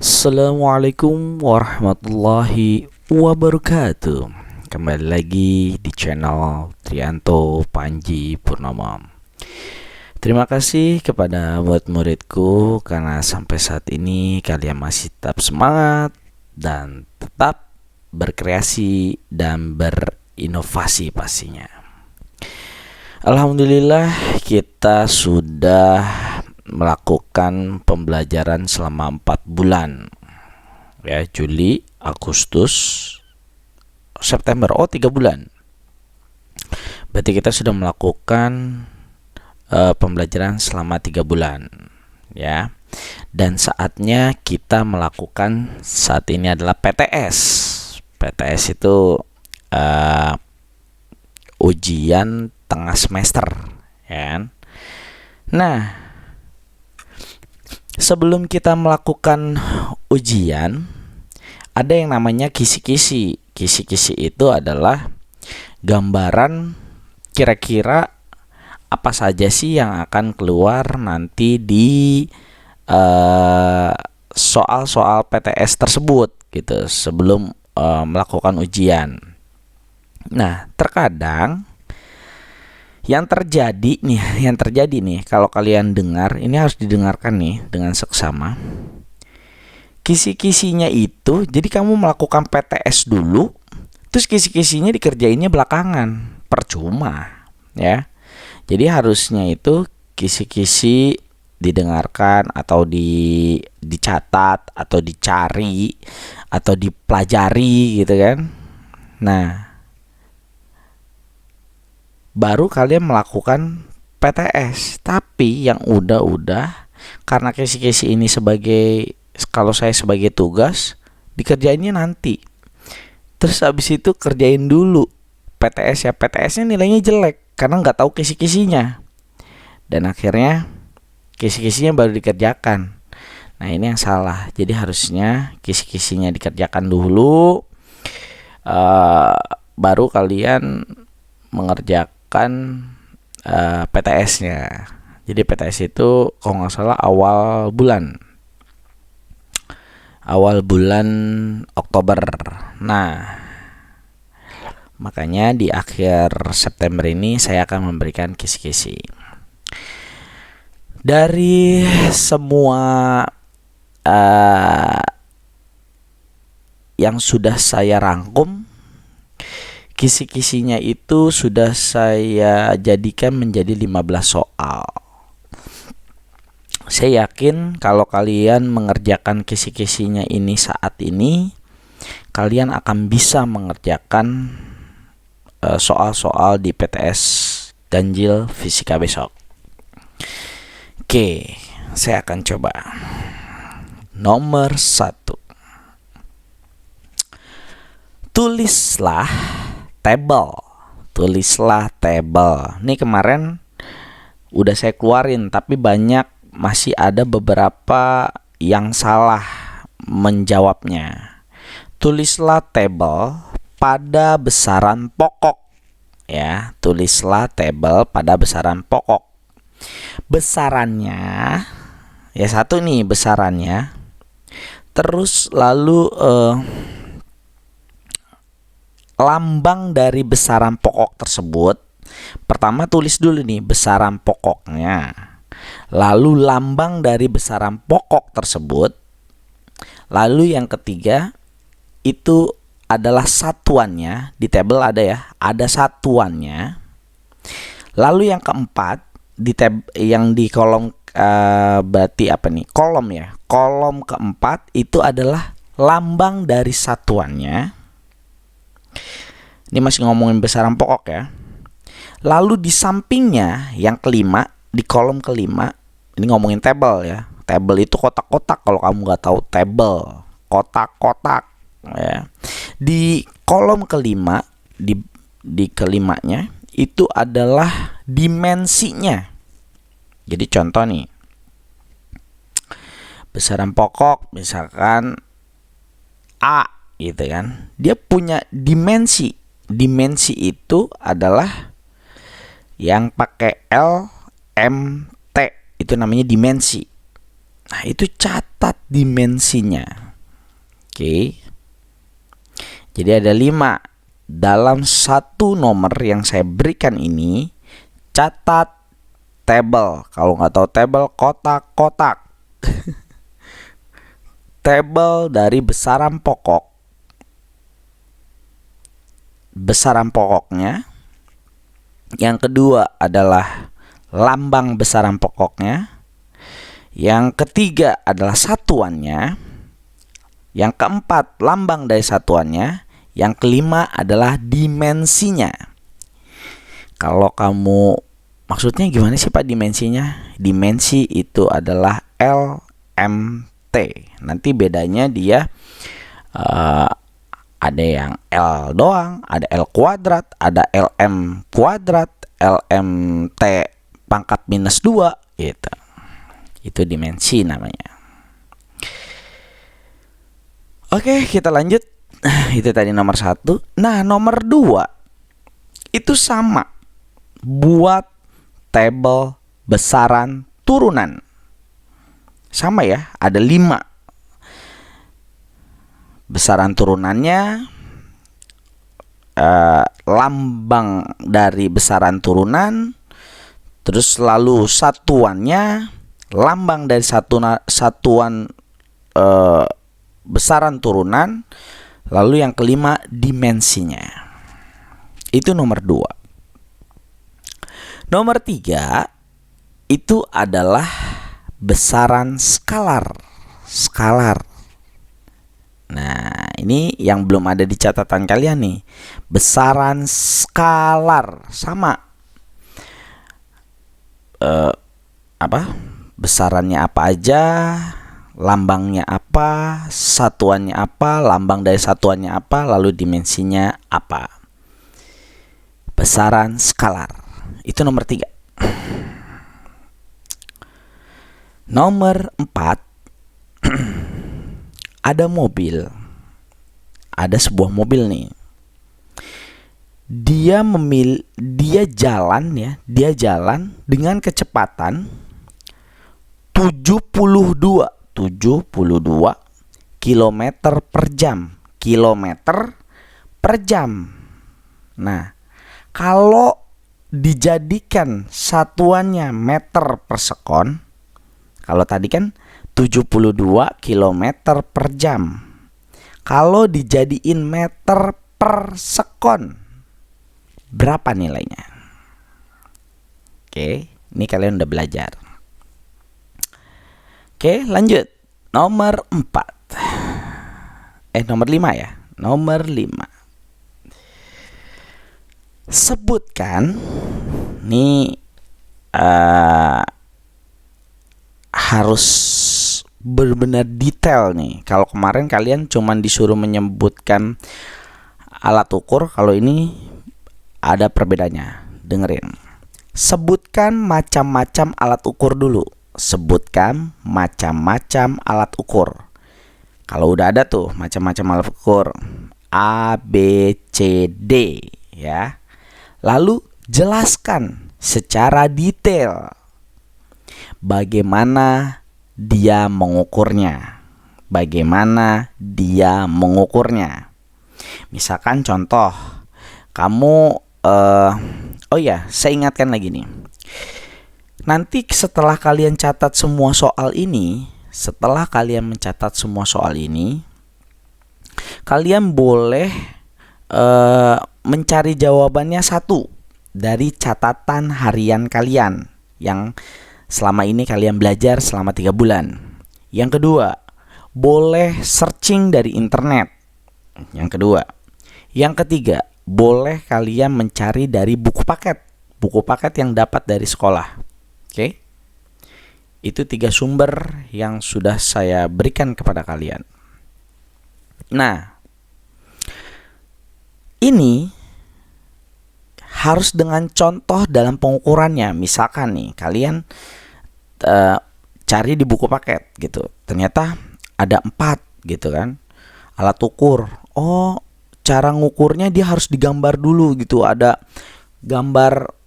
Assalamualaikum warahmatullahi wabarakatuh. Kembali lagi di channel Trianto Panji Purnama. Terima kasih kepada buat muridku karena sampai saat ini kalian masih tetap semangat dan tetap berkreasi dan berinovasi pastinya. Alhamdulillah kita sudah melakukan pembelajaran selama 4 bulan ya, Juli, Agustus, September, 3 bulan. Berarti kita sudah melakukan pembelajaran selama 3 bulan ya. Dan saatnya kita melakukan saat ini adalah PTS. PTS itu ujian tengah semester ya. Nah, sebelum kita melakukan ujian, ada yang namanya kisi-kisi. Kisi-kisi itu adalah gambaran kira-kira apa saja sih yang akan keluar nanti di soal-soal PTS tersebut gitu sebelum melakukan ujian. Nah, terkadang yang terjadi nih, kalau kalian dengar, ini harus didengarkan nih dengan seksama. Kisi-kisinya itu, jadi kamu melakukan PTS dulu, terus kisi-kisinya dikerjainnya belakangan, percuma, ya. Jadi harusnya itu kisi-kisi didengarkan atau dicatat atau dicari atau dipelajari gitu kan. Nah, baru kalian melakukan PTS. Tapi yang udah karena kisi-kisi ini kalau saya sebagai tugas, dikerjainnya nanti. Terus habis itu kerjain dulu PTS ya. PTS-nya nilainya jelek karena nggak tahu kisi-kisinya. Dan akhirnya kisi-kisinya baru dikerjakan. Nah, ini yang salah. Jadi harusnya kisi-kisinya dikerjakan dulu, baru kalian mengerjakan PTS-nya. Jadi PTS itu kalau nggak salah awal bulan Oktober. Nah, makanya di akhir September ini saya akan memberikan kisi-kisi. Dari semua yang sudah saya rangkum, kisi-kisinya itu sudah saya jadikan menjadi 15 soal. Saya yakin kalau kalian mengerjakan kisi-kisinya ini saat ini, kalian akan bisa mengerjakan soal-soal di PTS ganjil fisika besok. Oke, saya akan coba. Nomor 1. Tulislah table. Ini kemarin udah saya keluarin, tapi masih ada beberapa yang salah menjawabnya. Tulislah tabel pada besaran pokok ya. Tulislah tabel pada besaran pokok. Besarannya ya satu nih besarannya. Terus lalu lambang dari besaran pokok tersebut. Pertama tulis dulu nih besaran pokoknya, lalu lambang dari besaran pokok tersebut, lalu yang ketiga itu adalah satuannya. Di tabel ada satuannya. Lalu yang keempat yang di kolom berarti apa nih, kolom keempat itu adalah lambang dari satuannya. Ini masih ngomongin besaran pokok ya. Lalu di sampingnya yang kelima, di kolom kelima, ini ngomongin tabel ya. Tabel itu kotak-kotak, kalau kamu nggak tahu tabel, kotak-kotak ya. Di kolom kelima, di kelimanya itu adalah dimensinya. Jadi contoh nih, besaran pokok misalkan A gitu kan, dia punya dimensi. Dimensi itu adalah yang pakai L, M, T, itu namanya dimensi. Nah, itu catat dimensinya. Oke. Jadi ada 5. Dalam satu nomor yang saya berikan ini, catat tabel. Kalau nggak tahu tabel, kotak-kotak. Tabel dari besaran pokok. Besaran pokoknya. Yang kedua adalah lambang besaran pokoknya. Yang ketiga adalah satuannya. Yang keempat, lambang dari satuannya. Yang kelima adalah dimensinya. Kalau kamu, maksudnya gimana sih Pak dimensinya? Dimensi itu adalah LMT. Nanti bedanya dia ada yang L doang, ada L kuadrat, ada LM kuadrat, LMT pangkat minus 2 gitu. Itu dimensi namanya. Oke, kita lanjut. Itu tadi nomor 1. Nah, nomor 2 itu sama. Buat tabel besaran turunan. Sama ya, ada 5. Besaran turunannya, lambang dari besaran turunan, terus lalu satuannya, lambang dari satuan besaran turunan, lalu yang kelima dimensinya. Itu nomor 2. Nomor 3 itu adalah besaran skalar. Nah, ini yang belum ada di catatan kalian nih. Besaran skalar sama. Besarannya apa aja, lambangnya apa, satuannya apa, lambang dari satuannya apa, lalu dimensinya apa. Besaran skalar. Itu nomor 3. Nomor 4. Ada mobil. Ada sebuah mobil nih. Dia jalan dengan kecepatan 72 km per jam. Nah, kalau dijadikan satuannya meter per sekon, kalau tadi kan 72 km per jam. Kalau dijadiin meter per sekon, berapa nilainya? Oke, ini kalian udah belajar. Oke, lanjut. Nomor 4. Nomor 5 ya. Nomor 5. Sebutkan nih, harus benar-benar detail nih. Kalau kemarin kalian cuman disuruh menyebutkan alat ukur, kalau ini ada perbedaannya. Dengerin. Sebutkan macam-macam alat ukur dulu. Sebutkan macam-macam alat ukur. Kalau udah ada tuh macam-macam alat ukur A, B, C, D ya. Lalu jelaskan secara detail bagaimana dia mengukurnya. Misalkan contoh, kamu saya ingatkan lagi nih. Nanti setelah kalian mencatat semua soal ini, kalian boleh mencari jawabannya satu dari catatan harian kalian yang selama ini kalian belajar selama 3 bulan. Yang kedua, boleh searching dari internet. Yang kedua. Yang ketiga, boleh kalian mencari dari buku paket yang dapat dari sekolah. Oke? Itu 3 sumber yang sudah saya berikan kepada kalian. Nah, ini harus dengan contoh dalam pengukurannya. Misalkan nih, kalian cari di buku paket gitu. Ternyata ada 4 gitu kan. Alat ukur. Oh, cara ngukurnya dia harus digambar dulu gitu. Ada gambar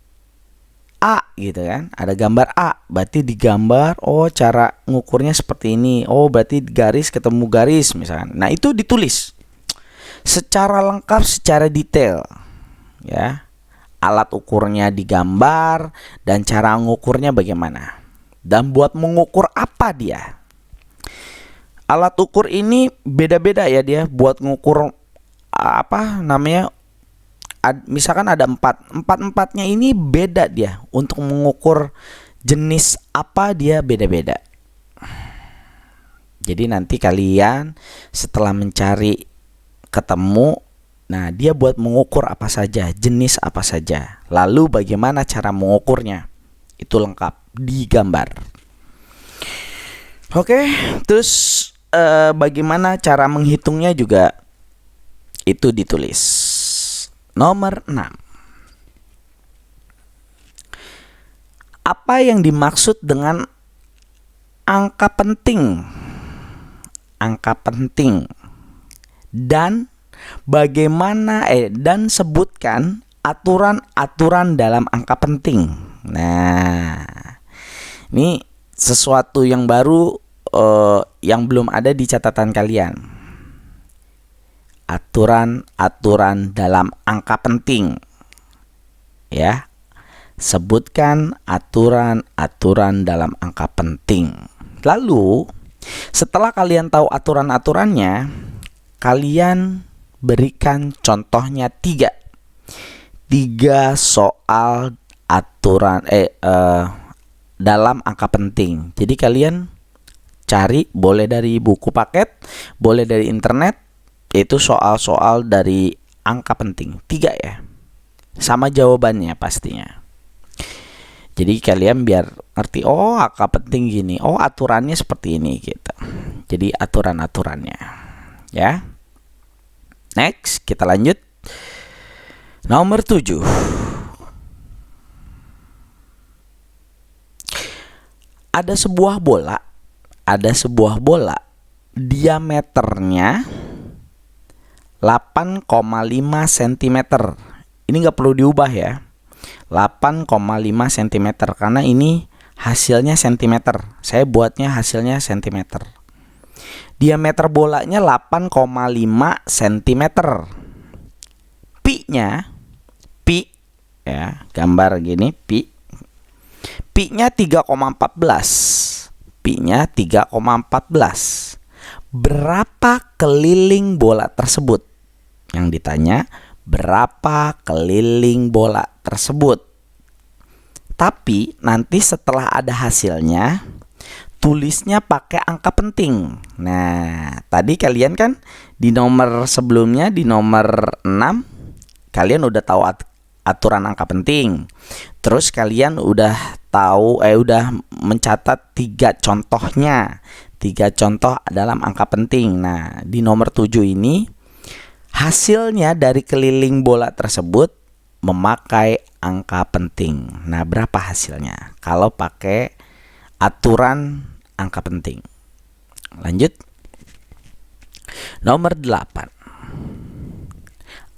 A gitu kan. Ada gambar A, berarti digambar, oh cara ngukurnya seperti ini. Oh, berarti garis ketemu garis misalkan. Nah, itu ditulis secara lengkap, secara detail ya. Alat ukurnya digambar dan cara ngukurnya bagaimana. Dan buat mengukur apa dia? Alat ukur ini beda-beda ya dia buat ngukur apa namanya. Misalkan ada empatnya ini beda dia untuk mengukur jenis apa dia beda-beda. Jadi nanti kalian setelah mencari ketemu, nah dia buat mengukur apa saja, jenis apa saja, lalu bagaimana cara mengukurnya, itu lengkap digambar. Oke, terus bagaimana cara menghitungnya juga itu ditulis. Nomor 6. Apa yang dimaksud dengan angka penting? Angka penting. Dan bagaimana dan sebutkan aturan-aturan dalam angka penting. Nah, ini sesuatu yang baru yang belum ada di catatan kalian. Aturan-aturan dalam angka penting. Ya. Sebutkan aturan-aturan dalam angka penting. Lalu, setelah kalian tahu aturan-aturannya, kalian berikan contohnya 3 soal aturan dalam angka penting. Jadi kalian cari, boleh dari buku paket, boleh dari internet, itu soal-soal dari angka penting 3 ya. Sama jawabannya pastinya. Jadi kalian biar ngerti, oh angka penting gini, oh aturannya seperti ini gitu. Jadi aturan-aturannya ya. Next, kita lanjut. Nomor 7. Ada sebuah bola diameternya 8,5 cm. Ini nggak perlu diubah ya. 8,5 cm karena ini hasilnya cm. Saya buatnya hasilnya cm. Diameter bolanya 8,5 cm. Pi ya, gambar gini pi. Pi-nya 3,14. Pi-nya 3,14. Berapa keliling bola tersebut? Yang ditanya, berapa keliling bola tersebut? Tapi nanti setelah ada hasilnya, tulisnya pakai angka penting. Nah, tadi kalian kan di nomor sebelumnya, di nomor 6, kalian udah tahu aturan angka penting. Terus kalian udah tahu udah mencatat 3 contohnya. 3 contoh dalam angka penting. Nah, di nomor 7 ini hasilnya dari keliling bola tersebut memakai angka penting. Nah, berapa hasilnya kalau pakai aturan angka penting? Lanjut. Nomor 8.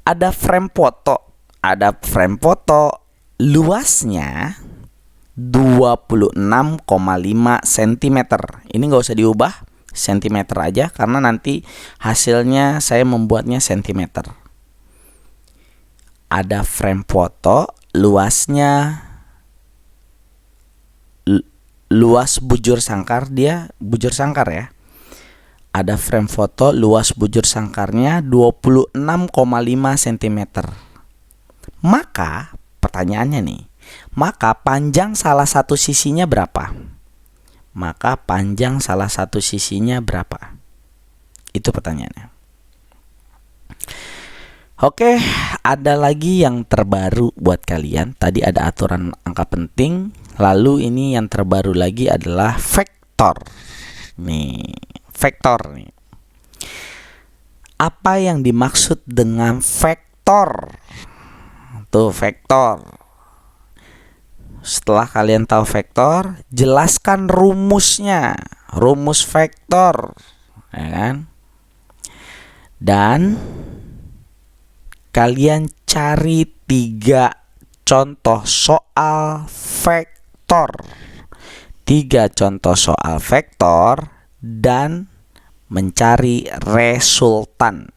Ada frame foto luasnya 26,5 cm. Ini nggak usah diubah, cm aja karena nanti hasilnya saya membuatnya cm. Ada frame foto luasnya luas bujur sangkar, dia bujur sangkar ya. Ada frame foto luas bujur sangkarnya 26,5 cm. Maka pertanyaannya nih, maka panjang salah satu sisinya berapa? Maka panjang salah satu sisinya berapa? Itu pertanyaannya. Oke, ada lagi yang terbaru buat kalian. Tadi ada aturan angka penting, lalu ini yang terbaru lagi adalah vektor. Nih, vektor nih. Apa yang dimaksud dengan vektor? Tuh, vektor. Setelah kalian tahu vektor, jelaskan rumusnya. Rumus vektor, ya kan? Dan kalian cari 3 contoh soal vektor. 3 contoh soal vektor dan mencari resultan.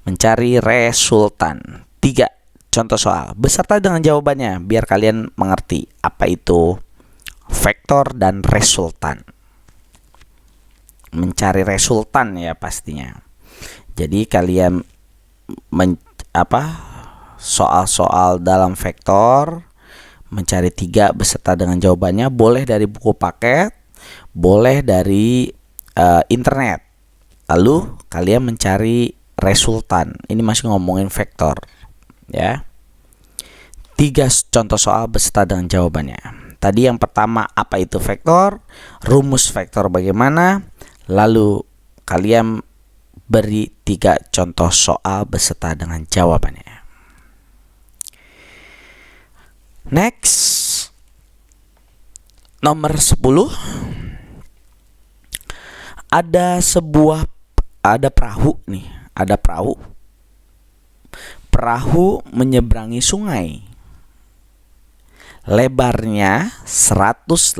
Mencari resultan. 3 contoh soal beserta dengan jawabannya biar kalian mengerti apa itu vektor dan resultan. Mencari resultan ya pastinya. Jadi kalian soal-soal dalam vektor mencari 3 beserta dengan jawabannya, boleh dari buku paket, boleh dari internet. Lalu kalian mencari resultan. Ini masih ngomongin vektor ya. 3 contoh soal beserta dengan jawabannya. Tadi yang pertama, apa itu vektor, rumus vektor bagaimana, lalu kalian beri 3 contoh soal beserta dengan jawabannya. Next, nomor 10. Ada perahu nih, ada perahu. Perahu menyeberangi sungai. Lebarnya 180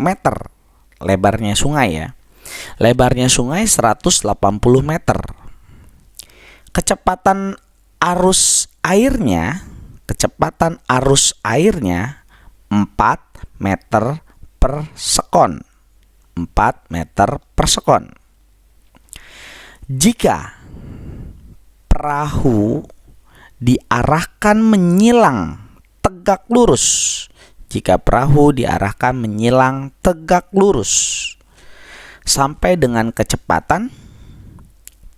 meter. Lebarnya sungai ya. Lebarnya sungai 180 meter. Kecepatan arus airnya 4 meter per sekon. 4 meter per sekon. Jika perahu diarahkan menyilang tegak lurus, jika perahu diarahkan menyilang tegak lurus sampai dengan kecepatan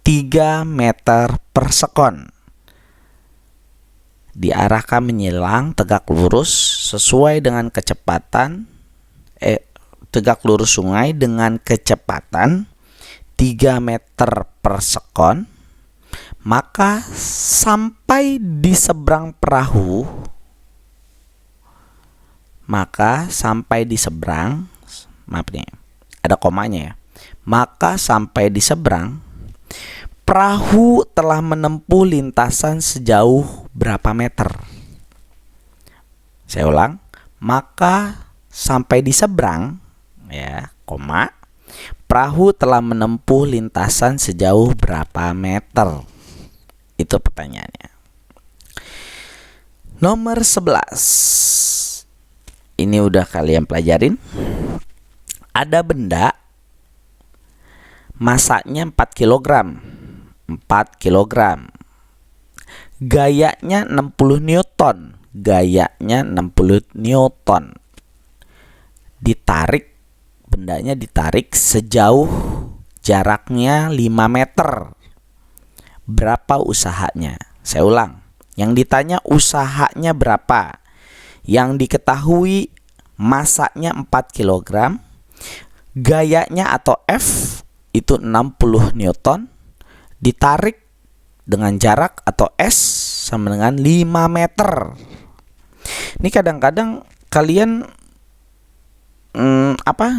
3 meter per sekon. Diarahkan menyilang tegak lurus sesuai dengan kecepatan tegak lurus sungai dengan kecepatan 3 meter per sekon, maka sampai di seberang perahu, maaf nih, ada komanya ya. Maka sampai di seberang, perahu telah menempuh lintasan sejauh berapa meter? Saya ulang, maka sampai di seberang ya, perahu telah menempuh lintasan sejauh berapa meter? Itu pertanyaannya. Nomor 11. Ini udah kalian pelajarin. Ada benda masanya 4 kg. 4 kg. Gayanya 60 Newton. Bendanya ditarik sejauh jaraknya 5 meter. Berapa usahanya? Saya ulang. Yang ditanya usahanya berapa? Yang diketahui masanya 4 kg. Gayanya atau F itu 60 Newton. Ditarik dengan jarak atau S sama dengan 5 meter. Ini kadang-kadang kalian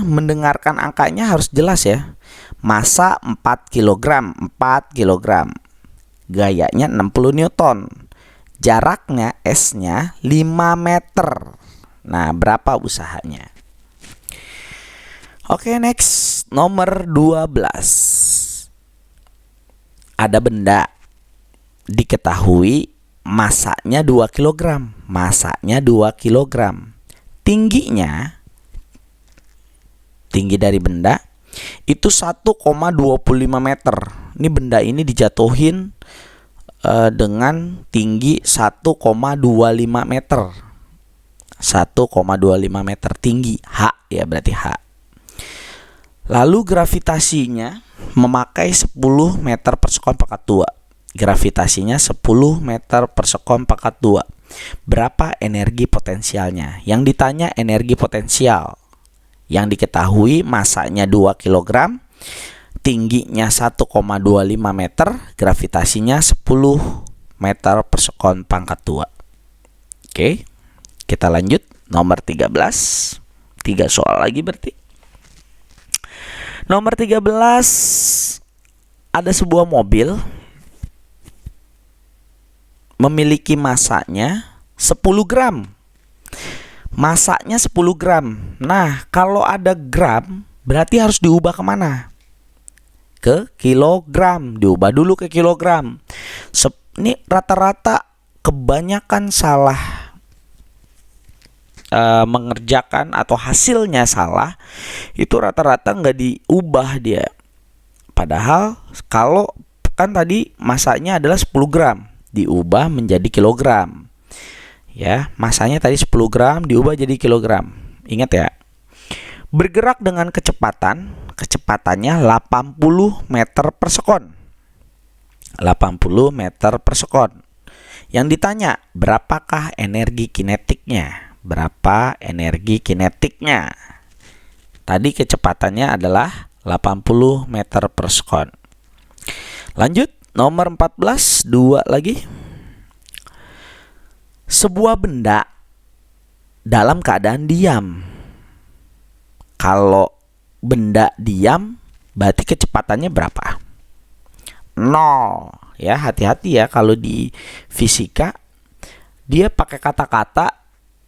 mendengarkan angkanya harus jelas ya. Massa 4 kg, gayanya 60 Newton, jaraknya S-nya 5 meter. Nah, berapa usahanya? Oke, next, nomor 12. Ada benda diketahui massanya 2 kg. Tinggi dari benda itu 1,25 meter. Ini benda ini dijatuhin dengan tinggi 1,25 meter. 1,25 meter tinggi, H ya, berarti H. Lalu gravitasinya memakai 10 meter per sekon pangkat 2. Gravitasinya 10 meter per sekon pangkat 2. Berapa energi potensialnya? Yang ditanya energi potensial. Yang diketahui masanya 2 kg, tingginya 1,25 meter, gravitasinya 10 meter per sekon pangkat 2. Oke, kita lanjut. Nomor 13. 3 soal lagi berarti. Nomor 13. Ada sebuah mobil memiliki masanya 10 gram. Masanya 10 gram. Nah, kalau ada gram, berarti harus diubah kemana? Ke kilogram. Diubah dulu ke kilogram. Ini rata-rata kebanyakan salah mengerjakan atau hasilnya salah. Itu rata-rata nggak diubah dia. Padahal kalau kan tadi masanya adalah 10 gram. Diubah menjadi kilogram. Ya, masanya tadi 10 gram diubah jadi kilogram. Ingat ya. Bergerak dengan kecepatannya 80 meter per sekon. 80 meter per sekon. Yang ditanya, berapakah energi kinetiknya? Berapa energi kinetiknya? Tadi kecepatannya adalah 80 meter per sekon. Lanjut, nomor 14, 2 lagi. Sebuah benda dalam keadaan diam. Kalau benda diam, berarti kecepatannya berapa? 0. Ya, hati-hati ya kalau di fisika dia pakai kata-kata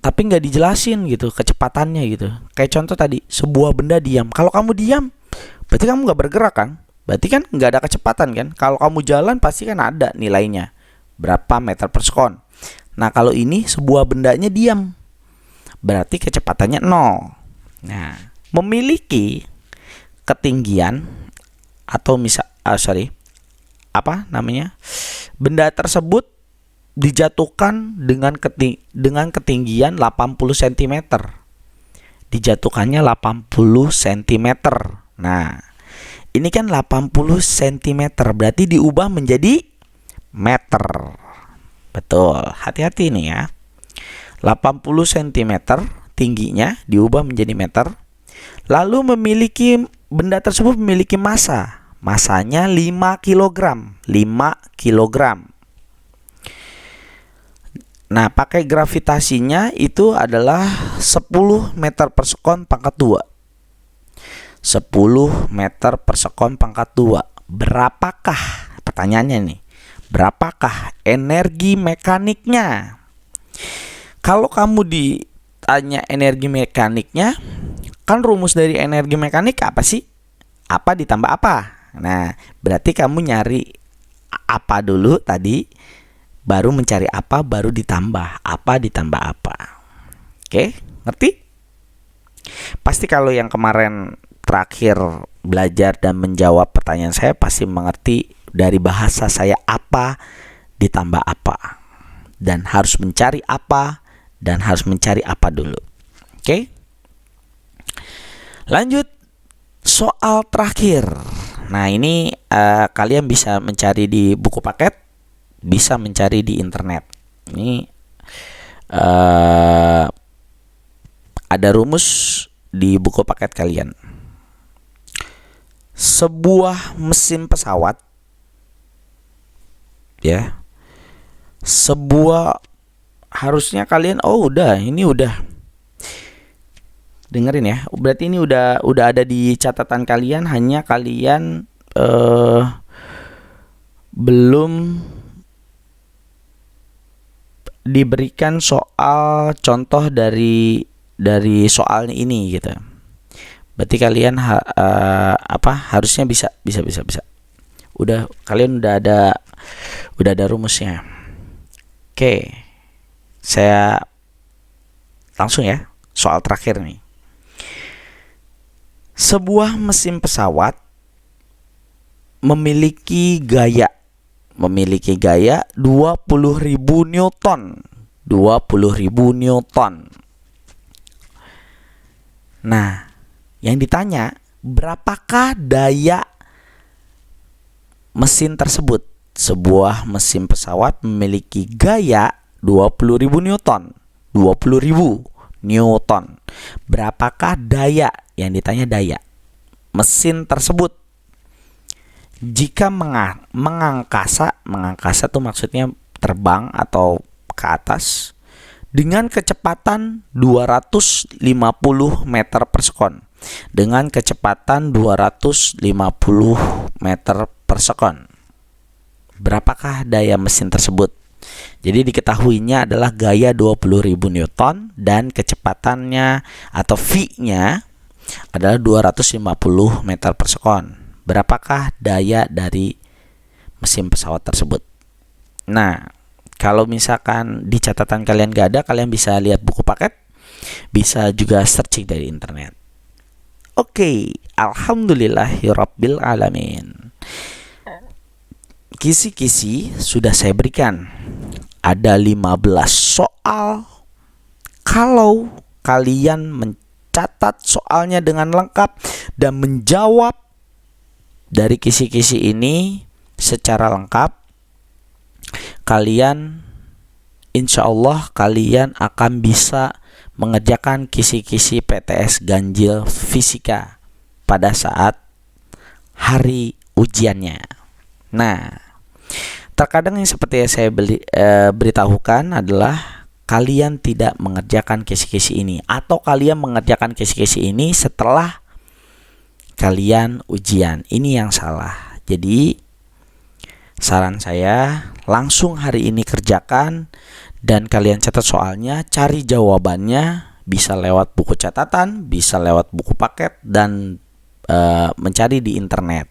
tapi nggak dijelasin gitu kecepatannya gitu. Kayak contoh tadi, sebuah benda diam. Kalau kamu diam, berarti kamu nggak bergerak kan? Berarti kan nggak ada kecepatan kan? Kalau kamu jalan pasti kan ada nilainya. Berapa meter per sekon. Nah, kalau ini sebuah bendanya diam, berarti kecepatannya 0. Nah, memiliki ketinggian atau benda tersebut dijatuhkan dengan ketinggian 80 cm. Dijatuhkannya 80 cm. Nah, ini kan 80 cm, berarti diubah menjadi meter. Betul, hati-hati nih ya. 80 cm tingginya diubah menjadi meter. Lalu benda tersebut memiliki masa. Masanya 5 kg. 5 kg. Nah, pakai gravitasinya itu adalah 10 meter per sekon pangkat 2. 10 meter per sekon pangkat 2. Berapakah, pertanyaannya nih, berapakah energi mekaniknya? Kalau kamu ditanya energi mekaniknya, kan rumus dari energi mekanik apa sih? Apa ditambah apa? Nah, berarti kamu nyari apa dulu tadi, baru mencari apa, baru ditambah apa. Oke, ngerti? Pasti kalau yang kemarin terakhir belajar dan menjawab pertanyaan saya pasti mengerti dari bahasa saya apa ditambah apa, dan harus mencari apa, dan harus mencari apa dulu. Oke? Lanjut, soal terakhir. Nah, ini kalian bisa mencari di buku paket, bisa mencari di internet. Ini ada rumus di buku paket kalian. Sebuah mesin pesawat, ya, harusnya kalian ini udah dengerin ya. Berarti ini udah ada di catatan kalian, hanya kalian belum diberikan soal contoh dari soal ini gitu. Berarti kalian harusnya bisa. Kalian udah ada rumusnya. Oke. Saya langsung ya, soal terakhir nih. Sebuah mesin pesawat memiliki gaya 20.000 Newton. 20.000 Newton. Nah, yang ditanya, berapakah daya mesin tersebut? Sebuah mesin pesawat memiliki gaya 20.000 Newton. 20.000 Newton. Berapakah daya? Yang ditanya daya mesin tersebut. Jika mengangkasa tuh maksudnya terbang atau ke atas dengan kecepatan 250 meter per sekon. Dengan kecepatan 250 meter per sekon. Berapakah daya mesin tersebut? Jadi diketahuinya adalah gaya 20.000 Newton dan kecepatannya atau V-nya adalah 250 meter per sekon. Berapakah daya dari mesin pesawat tersebut? Nah, kalau misalkan di catatan kalian gak ada, kalian bisa lihat buku paket, bisa juga searching dari internet. Oke, alhamdulillahirabbil alamin. Kisi-kisi sudah saya berikan. Ada 15 soal. Kalau kalian mencatat soalnya dengan lengkap dan menjawab dari kisi-kisi ini secara lengkap, kalian insya Allah kalian akan bisa mengerjakan kisi-kisi PTS ganjil fisika pada saat hari ujiannya. Nah, terkadang yang seperti yang saya beritahukan adalah kalian tidak mengerjakan kisi-kisi ini, atau kalian mengerjakan kisi-kisi ini setelah kalian ujian. Ini yang salah. Jadi saran saya, langsung hari ini kerjakan dan kalian catat soalnya, cari jawabannya, bisa lewat buku catatan, bisa lewat buku paket, dan mencari di internet.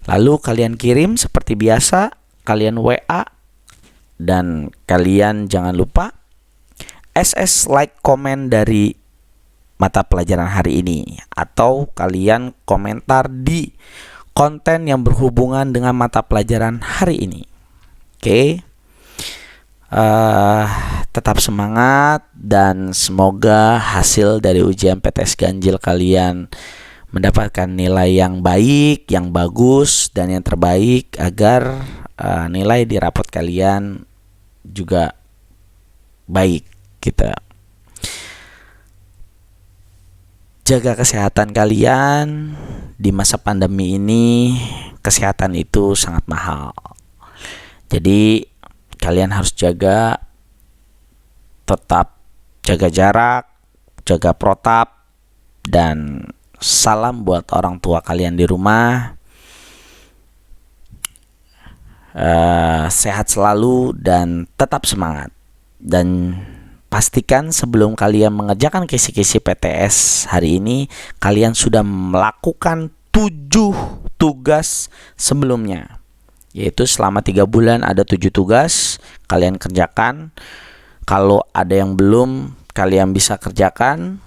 Lalu kalian kirim seperti biasa, kalian WA, dan kalian jangan lupa SS, like, komen dari mata pelajaran hari ini, atau kalian komentar di konten yang berhubungan dengan mata pelajaran hari ini. Oke. Tetap semangat dan semoga hasil dari ujian PTS ganjil kalian mendapatkan nilai yang baik, yang bagus, dan yang terbaik agar nilai di rapot kalian juga baik gitu. Jaga kesehatan kalian di masa pandemi ini. Kesehatan itu sangat mahal. Jadi kalian harus tetap jaga jarak, jaga protap, dan salam buat orang tua kalian di rumah. Sehat selalu dan tetap semangat. Dan pastikan sebelum kalian mengerjakan kisi-kisi PTS hari ini, kalian sudah melakukan 7 tugas sebelumnya. Yaitu selama 3 bulan ada 7 tugas kalian kerjakan. Kalau ada yang belum, kalian bisa kerjakan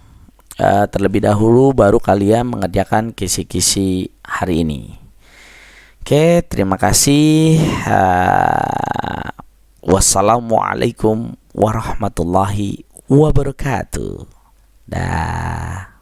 terlebih dahulu, baru kalian mengerjakan kisi-kisi hari ini. Oke, terima kasih. Wassalamualaikum warahmatullahi wabarakatuh. Dah.